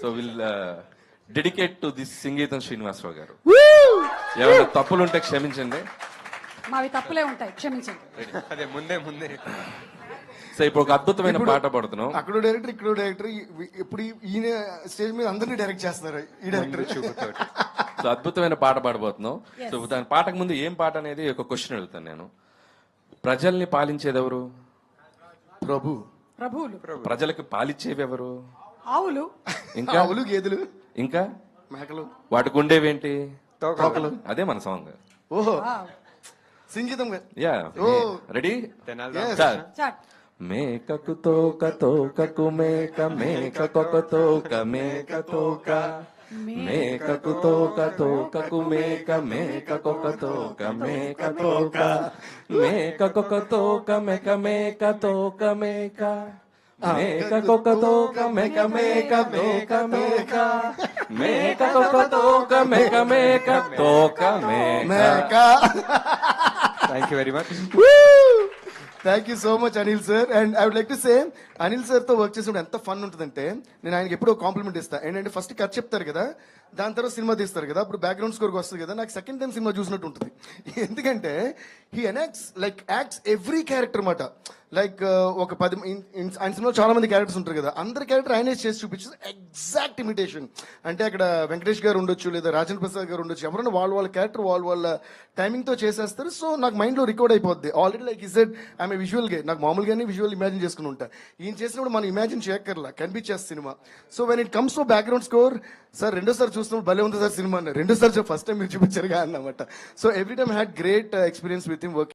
So will dedicate to this సంగీతం శ్రీనివాసరావు గారు. ఏమైనా తప్పులుంటే క్షమించండి. మావి తప్పులే ఉంటాయి, క్షమించండి. అదే ముందే సో ఇప్పుడు ఒక అద్భుతమైన పాట పడుతున్నాం. అక్కడ డైరెక్టర్ ఇక్కడ డైరెక్టర్ ఇప్పుడు ఈయన స్టేజ్ మీద అందరినీ డైరెక్ట్ చేస్తున్నారు ఈ డైరెక్టర్. సో అద్భుతమైన పాట పాడబోతున్నాం. సో దాని పాటకు ముందు ఏం పాట అనేది ఒక క్వశ్చన్ అడుగుతాను నేను. ప్రజల్ని పాలించేది ఎవరు? ప్రభు. ప్రభువులు. ప్రజలకు పాలిచ్చేవి ఎవరు? ఆవులు. ఇంకా ఆవులు, గేదెలు, ఇంకా మేకలు, వాటికి ఉండేవేంటి? తోకలు. అదే మన సాంగ్. ఓహో, వావ్. సంగీతం. యా ఓ. రెడీ? Yes. చాట్. మేకకు తోక తోకకు మేక మేకకొక తోక మేక తోక మేకకు తోక తోకకు మేక మేకకొక తోక మేక తోక మేకకొక తోక మేక మేక తోక మేక మేకకొక తోక మేక మేక తోక మేక మేకకొక తోక మేక మేక తోక మేక. Thank you very much. Thank you so much Anil sir. And I would like to say, Anil sir తో వర్క్ చేసినప్పుడు ఎంత ఫన్ ఉంటుందంటే, నేను ఆయనకి ఎప్పుడో కాంప్లిమెంట్ ఇస్తా. ఏంటంటే ఫస్ట్ కథ చెప్తారు కదా, దాని తర్వాత సినిమా తీస్తారు కదా, అప్పుడు బ్యాక్గ్రౌండ్ స్కోర్ వస్తుంది కదా, నాకు సెకండ్ టైం సినిమా చూసినట్టు ఉంటుంది. ఎందుకంటే he enacts like acts every character మాట. లైక్ ఒక 10 ఆయన సినిమాలో చాలా మంది క్యారెక్టర్స్ ఉంటారు కదా, అందరి క్యారెక్టర్ ఆయనే చేసి చూపించేది ఎగ్జాక్ట్ ఇమిటేషన్. అంటే అక్కడ వెంకటేష్ గారు ఉండొచ్చు, లేదా రాజేంద్ర ప్రసాద్ గారు ఉండొచ్చు, ఎవరైనా వాళ్ళ క్యారెక్టర్ వాళ్ళ టైమింగ్ తో చేసేస్తారు. సో నాకు మైండ్ లో రికార్డ్ అయిపోద్ది ఆల్రెడీ. లైక్ ఈ సెడ్ ఐఎమ్ ఏ విజువల్ గా, నాకు మామూలుగానే విజువల్ ఇమాజిన్ చేసుకుని ఉంటా. ఈయన చేసినప్పుడు మనం ఇమాజిన్ చేయక్కర్లా, కనిపించేస్తుంది సినిమా. So when it comes to background score, sir రెండోసారి చూసినప్పుడు భలే ఉంది సార్ సినిమా అన్నారు. రెండోసారి ఫస్ట్ టైం మీరు చూపించారుగా అన్నమాట. So every time had great experience with him work.